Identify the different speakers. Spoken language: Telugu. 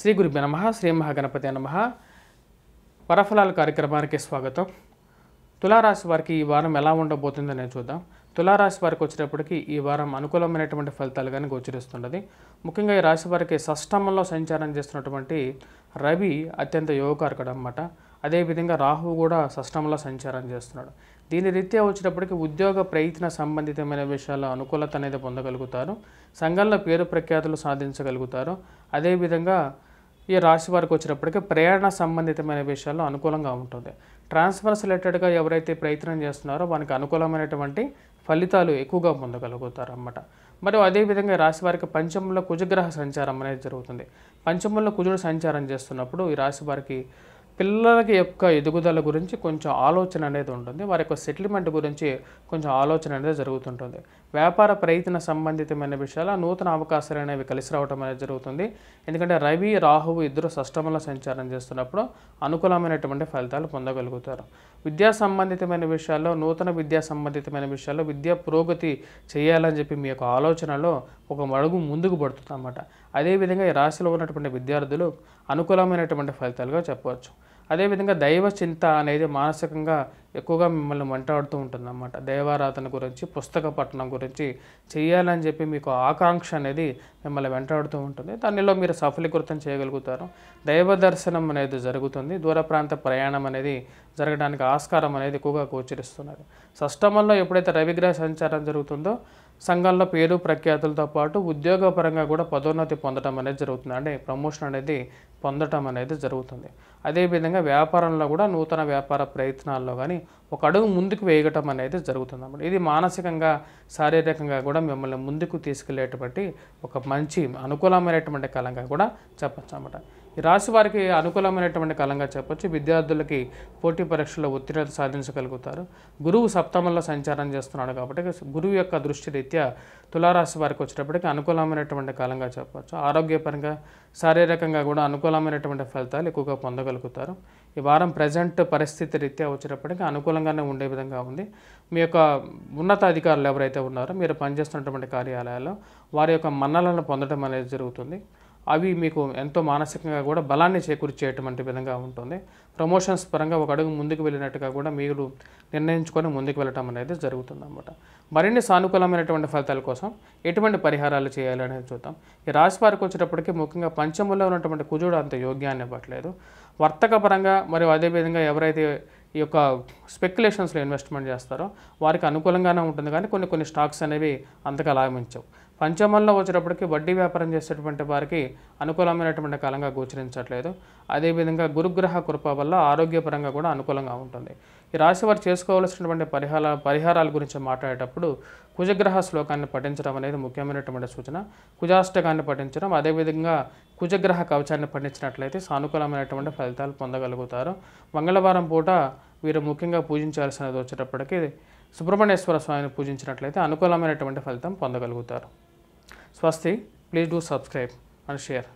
Speaker 1: శ్రీ గురుభ్యో నమః. శ్రీ మహాగణపతి నమః. పరఫలాల కార్యక్రమానికి స్వాగతం. తులారాశి వారికి ఈ వారం ఎలా ఉండబోతుందో నేను చూద్దాం. తులారాశి వారికి వచ్చేటప్పటికి ఈ వారం అనుకూలమైనటువంటి ఫలితాలు కానీ గోచరిస్తున్నది. ముఖ్యంగా ఈ రాశి వారికి షష్టమంలో సంచారం చేస్తున్నటువంటి రవి అత్యంత యోగకారకుడు అన్నమాట. అదేవిధంగా రాహువు కూడా షష్టమంలో సంచారం చేస్తున్నాడు. దీని రీత్యా వచ్చేటప్పటికి ఉద్యోగ ప్రయత్న సంబంధితమైన విషయాల్లో అనుకూలత అనేది పొందగలుగుతారు. సంఘంలో పేరు ప్రఖ్యాతులు సాధించగలుగుతారు. అదేవిధంగా ఈ రాశి వారికి వచ్చినప్పటికీ ప్రయాణ సంబంధితమైన విషయాల్లో అనుకూలంగా ఉంటుంది. ట్రాన్స్ఫర్స్ రిలేటెడ్గా ఎవరైతే ప్రయత్నం చేస్తున్నారో వారికి అనుకూలమైనటువంటి ఫలితాలు ఎక్కువగా పొందగలుగుతారు అన్నమాట. మరియు అదేవిధంగా రాశి వారికి పంచమంలో కుజగ్రహ సంచారం అనేది జరుగుతుంది. పంచమంలో కుజుడు సంచారం చేస్తున్నప్పుడు ఈ రాశి వారికి పిల్లలకి యొక్క ఎదుగుదల గురించి కొంచెం ఆలోచన అనేది ఉంటుంది. వారి యొక్క సెటిల్మెంట్ గురించి కొంచెం ఆలోచన అనేది జరుగుతుంటుంది. వ్యాపార ప్రయత్న సంబంధితమైన విషయాల నూతన అవకాశాలు అనేవి కలిసి రావడం అనేది జరుగుతుంది. ఎందుకంటే రవి రాహువు ఇద్దరు షష్టమంలో సంచారం చేస్తున్నప్పుడు అనుకూలమైనటువంటి ఫలితాలు పొందగలుగుతారు. విద్యా సంబంధితమైన విషయాల్లో నూతన విద్యా సంబంధితమైన విషయాల్లో విద్యా పురోగతి చేయాలని చెప్పి మీ యొక్క ఆలోచనలో ఒక అడుగు ముందుకు పడుతుంది అన్నమాట. అదేవిధంగా ఈ రాశిలో ఉన్నటువంటి విద్యార్థులు అనుకూలమైనటువంటి ఫలితాలుగా చెప్పవచ్చు. అదేవిధంగా దైవ చింత అనేది మానసికంగా ఎక్కువగా మిమ్మల్ని వెంటాడుతూ ఉంటుంది అన్నమాట. దైవారాధన గురించి, పుస్తక పఠనం గురించి చేయాలని చెప్పి మీకు ఆకాంక్ష అనేది మిమ్మల్ని వెంటాడుతూ ఉంటుంది. దానిలో మీరు సఫలీకృతం చేయగలుగుతారు. దైవ దర్శనం అనేది జరుగుతుంది. దూర ప్రాంత ప్రయాణం అనేది జరగడానికి ఆస్కారం అనేది ఎక్కువగా గోచరిస్తున్నది. షష్టమంలో ఎప్పుడైతే రవిగ్రహ సంచారం జరుగుతుందో సంఘంలో పేరు ప్రఖ్యాతులతో పాటు ఉద్యోగపరంగా కూడా పదోన్నతి పొందడం అనేది జరుగుతుంది. అంటే ప్రమోషన్ అనేది పొందటం అనేది జరుగుతుంది. అదేవిధంగా వ్యాపారంలో కూడా నూతన వ్యాపార ప్రయత్నాల్లో కానీ ఒక అడుగు ముందుకు వేయటం అనేది జరుగుతుంది అన్నమాట. ఇది మానసికంగా శారీరకంగా కూడా మిమ్మల్ని ముందుకు తీసుకెళ్లేటువంటి ఒక మంచి అనుకూలమైనటువంటి కాలంగా కూడా చెప్పచ్చు అన్నమాట. ఈ రాశి వారికి అనుకూలమైనటువంటి కాలంగా చెప్పొచ్చు. విద్యార్థులకి పోటీ పరీక్షల్లో ఉత్తీర్ణత సాధించగలుగుతారు. గురువు సప్తమంలో సంచారం చేస్తున్నాడు కాబట్టి గురువు యొక్క దృష్టి రీత్యా తులారాశి వారికి వచ్చేటప్పటికి అనుకూలమైనటువంటి కాలంగా చెప్పవచ్చు. ఆరోగ్యపరంగా శారీరకంగా కూడా అనుకూలమైనటువంటి ఫలితాలు ఎక్కువగా పొందగలుగుతారు. ఈ వారం ప్రజెంట్ పరిస్థితి రీత్యా వచ్చేటప్పటికి అనుకూలంగానే ఉండే విధంగా ఉంది. మీ యొక్క ఉన్నత అధికారులు ఎవరైతే ఉన్నారో మీరు పనిచేస్తున్నటువంటి కార్యాలయాల్లో వారి యొక్క మన్నలను పొందడం అనేది జరుగుతుంది. అవి మీకు ఎంతో మానసికంగా కూడా బలాన్ని చేకూర్చేటువంటి విధంగా ఉంటుంది. ప్రమోషన్స్ పరంగా ఒక అడుగు ముందుకు వెళ్ళినట్టుగా కూడా మీరు నిర్ణయించుకొని ముందుకు వెళ్ళటం అనేది జరుగుతుందన్నమాట. మరిన్ని సానుకూలమైనటువంటి ఫలితాల కోసం ఎటువంటి పరిహారాలు చేయాలనేది చూద్దాం. ఈ రాశి వారికి వచ్చేటప్పటికి ముఖ్యంగా పంచమంలో ఉన్నటువంటి కుజుడు అంత యోగ్యాన్ని ఇవ్వట్లేదు. వర్తక పరంగా మరియు అదేవిధంగా ఎవరైతే ఈ యొక్క స్పెక్యులేషన్స్లో ఇన్వెస్ట్మెంట్ చేస్తారో వారికి అనుకూలంగానే ఉంటుంది, కానీ కొన్ని స్టాక్స్ అనేవి అంతగా లాభించవు. పంచమంలో వచ్చేటప్పటికి వడ్డీ వ్యాపారం చేసేటువంటి వారికి అనుకూలమైనటువంటి కాలంగా గోచరించట్లేదు. అదేవిధంగా గురుగ్రహ కృప వల్ల ఆరోగ్యపరంగా కూడా అనుకూలంగా ఉంటుంది. ఈ రాశి వారు చేసుకోవాల్సినటువంటి పరిహారాల గురించి మాట్లాడేటప్పుడు కుజగ్రహ శ్లోకాన్ని పఠించడం అనేది ముఖ్యమైనటువంటి సూచన. కుజాష్టకాన్ని పఠించడం, అదేవిధంగా కుజగ్రహ కవచాన్ని పఠించినట్లయితే సానుకూలమైనటువంటి ఫలితాలు పొందగలుగుతారు. మంగళవారం పూట వీరు ముఖ్యంగా పూజించాల్సినది వచ్చేటప్పటికి సుబ్రహ్మణ్యేశ్వర స్వామిని పూజించినట్లయితే అనుకూలమైనటువంటి ఫలితం పొందగలుగుతారు. స్వస్తి. Please do subscribe and share.